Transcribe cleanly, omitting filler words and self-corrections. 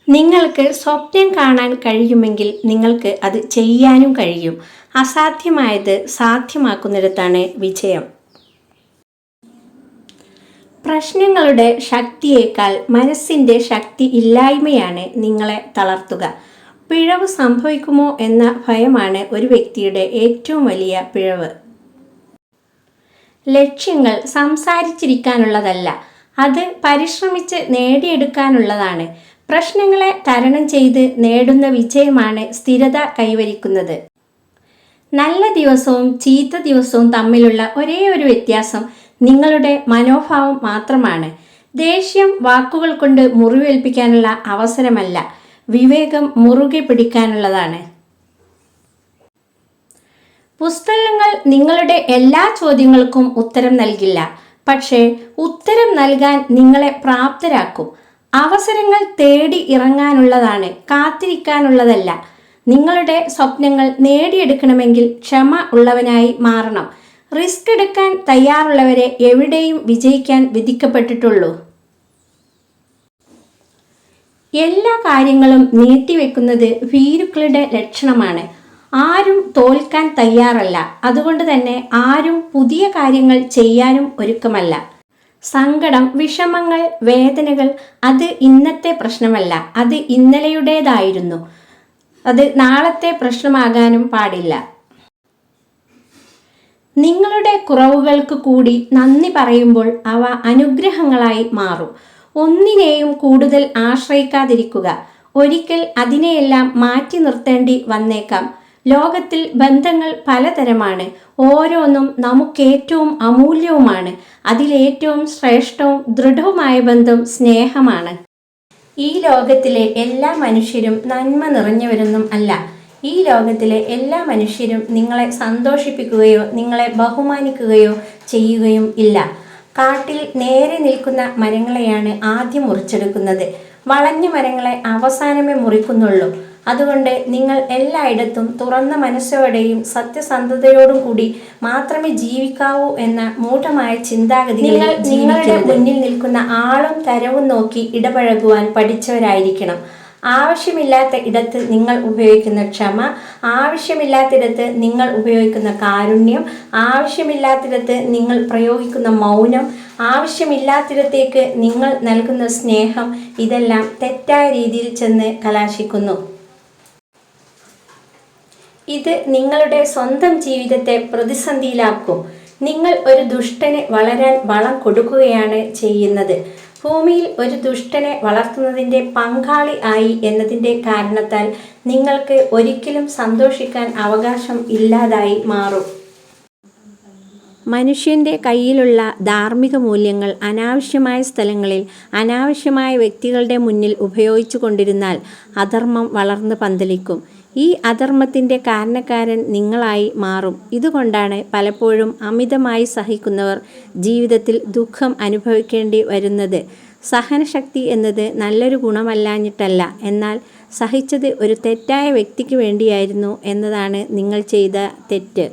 നിങ്ങൾക്ക് സ്വപ്നം കാണാൻ കഴിയുമെങ്കിൽ നിങ്ങൾക്ക് അത് ചെയ്യാനും കഴിയും. അസാധ്യമായത് സാധ്യമാക്കുന്നിടത്താണ് വിജയം. പ്രശ്നങ്ങളുടെ ശക്തിയേക്കാൾ മനസ്സിൻ്റെ ശക്തി ഇല്ലായ്മയാണ് നിങ്ങളെ തളർത്തുക. പിഴവ് സംഭവിക്കുമോ എന്ന ഭയമാണ് ഒരു വ്യക്തിയുടെ ഏറ്റവും വലിയ പിഴവ്. ലക്ഷ്യങ്ങൾ സംസാരിച്ചിരിക്കാനുള്ളതല്ല, അത് പരിശ്രമിച്ച് നേടിയെടുക്കാനുള്ളതാണ്. പ്രശ്നങ്ങളെ തരണം ചെയ്ത് നേടുന്ന വിജയമാണ് സ്ഥിരത കൈവരിക്കുന്നത്. നല്ല ദിവസവും ചീത്ത ദിവസവും തമ്മിലുള്ള ഒരേ ഒരു വ്യത്യാസം നിങ്ങളുടെ മനോഭാവം മാത്രമാണ്. ദേഷ്യം വാക്കുകൾ കൊണ്ട് മുറിവേൽപ്പിക്കാനുള്ള അവസരമല്ല, വിവേകം മുറുകെ പിടിക്കാനുള്ളതാണ്. പുസ്തകങ്ങൾ നിങ്ങളുടെ എല്ലാ ചോദ്യങ്ങൾക്കും ഉത്തരം നൽകില്ല, പക്ഷേ ഉത്തരം നൽകാൻ നിങ്ങളെ പ്രാപ്തരാക്കും. അവസരങ്ങൾ തേടി ഇറങ്ങാനുള്ളതാണ്, കാത്തിരിക്കാനുള്ളതല്ല. നിങ്ങളുടെ സ്വപ്നങ്ങൾ നേടിയെടുക്കണമെങ്കിൽ ക്ഷമ ഉള്ളവനായി മാറണം. റിസ്ക് എടുക്കാൻ തയ്യാറുള്ളവരെ എവിടെയും വിജയിക്കാൻ വിധിക്കപ്പെട്ടിട്ടുള്ളൂ. എല്ലാ കാര്യങ്ങളും നീട്ടിവെക്കുന്നത് ഭീരുക്കളുടെ ലക്ഷണമാണ്. ആരും തോൽക്കാൻ തയ്യാറല്ല, അതുകൊണ്ട് തന്നെ ആരും പുതിയ കാര്യങ്ങൾ ചെയ്യാനും ഒരുക്കമല്ല. സങ്കടം, വിഷമങ്ങൾ, വേദനകൾ അത് ഇന്നത്തെ പ്രശ്നമല്ല, അത് ഇന്നലെയുടേതായിരുന്നു. അത് നാളത്തെ പ്രശ്നമാകാനും പാടില്ല. നിങ്ങളുടെ കുറവുകൾക്ക് കൂടി നന്ദി പറയുമ്പോൾ അവ അനുഗ്രഹങ്ങളായി മാറും. ഒന്നിനെയും കൂടുതൽ ആശ്രയിക്കാതിരിക്കുക. ഒരിക്കൽ അതിനെയെല്ലാം മാറ്റി നിർത്തേണ്ടി വന്നേക്കാം. ലോകത്തിൽ ബന്ധങ്ങൾ പലതരമാണ്. ഓരോന്നും നമുക്കേറ്റവും അമൂല്യവുമാണ്. അതിലേറ്റവും ശ്രേഷ്ഠവും ദൃഢവുമായ ബന്ധം സ്നേഹമാണ്. ഈ ലോകത്തിലെ എല്ലാ മനുഷ്യരും നന്മ നിറഞ്ഞവരൊന്നും അല്ല. ഈ ലോകത്തിലെ എല്ലാ മനുഷ്യരും നിങ്ങളെ സന്തോഷിപ്പിക്കുകയോ നിങ്ങളെ ബഹുമാനിക്കുകയോ ചെയ്യുകയും ഇല്ല. കാട്ടിൽ നേരെ നിൽക്കുന്ന മരങ്ങളെയാണ് ആദ്യം മുറിച്ചെടുക്കുന്നത്. വളഞ്ഞ മരങ്ങളെ അവസാനമേ മുറിക്കുന്നുള്ളൂ. അതുകൊണ്ട് നിങ്ങൾ എല്ലായിടത്തും തുറന്ന മനസ്സോടെയും സത്യസന്ധതയോടും കൂടി മാത്രമേ ജീവിക്കാവൂ എന്ന മൂഢമായ ചിന്താഗതി നിങ്ങളുടെ മുന്നിൽ നിൽക്കുന്ന ആളും തരവും നോക്കി ഇടപഴകുവാൻ പഠിച്ചവരായിരിക്കണം. ആവശ്യമില്ലാത്ത ഇടത്ത് നിങ്ങൾ ഉപയോഗിക്കുന്ന ക്ഷമ, ആവശ്യമില്ലാത്തിടത്ത് നിങ്ങൾ ഉപയോഗിക്കുന്ന കാരുണ്യം, ആവശ്യമില്ലാത്തിടത്ത് നിങ്ങൾ പ്രയോഗിക്കുന്ന മൗനം, ആവശ്യമില്ലാത്തിടത്തേക്ക് നിങ്ങൾ നൽകുന്ന സ്നേഹം, ഇതെല്ലാം തെറ്റായ രീതിയിൽ ചെന്ന് കലാശിക്കുന്നു. ഇത് നിങ്ങളുടെ സ്വന്തം ജീവിതത്തെ പ്രതിസന്ധിയിലാക്കും. നിങ്ങൾ ഒരു ദുഷ്ടനെ വളരാൻ വളം കൊടുക്കുകയാണ് ചെയ്യുന്നത്. ഭൂമിയിൽ ഒരു ദുഷ്ടനെ വളർത്തുന്നതിൻ്റെ പങ്കാളി ആയി എന്നതിൻ്റെ കാരണത്താൽ നിങ്ങൾക്ക് ഒരിക്കലും സന്തോഷിക്കാൻ അവകാശം ഇല്ലാതായി മാറും. മനുഷ്യൻ്റെ കയ്യിലുള്ള ധാർമ്മിക മൂല്യങ്ങൾ അനാവശ്യമായ സ്ഥലങ്ങളിൽ അനാവശ്യമായ വ്യക്തികളുടെ മുന്നിൽ ഉപയോഗിച്ചു കൊണ്ടിരുന്നാൽ അധർമ്മം വളർന്ന് പന്തലിക്കും. ഈ അധർമ്മത്തിൻ്റെ കാരണക്കാരൻ നിങ്ങളായി മാറും. ഇതുകൊണ്ടാണ് പലപ്പോഴും അമിതമായി സഹിക്കുന്നവർ ജീവിതത്തിൽ ദുഃഖം അനുഭവിക്കേണ്ടി വരുന്നത്. സഹനശക്തി എന്നത് നല്ലൊരു ഗുണമല്ലാഞ്ഞിട്ടല്ല, എന്നാൽ സഹിച്ചത് ഒരു തെറ്റായ വ്യക്തിക്ക് വേണ്ടിയായിരുന്നു എന്നതാണ് നിങ്ങൾ ചെയ്ത തെറ്റ്.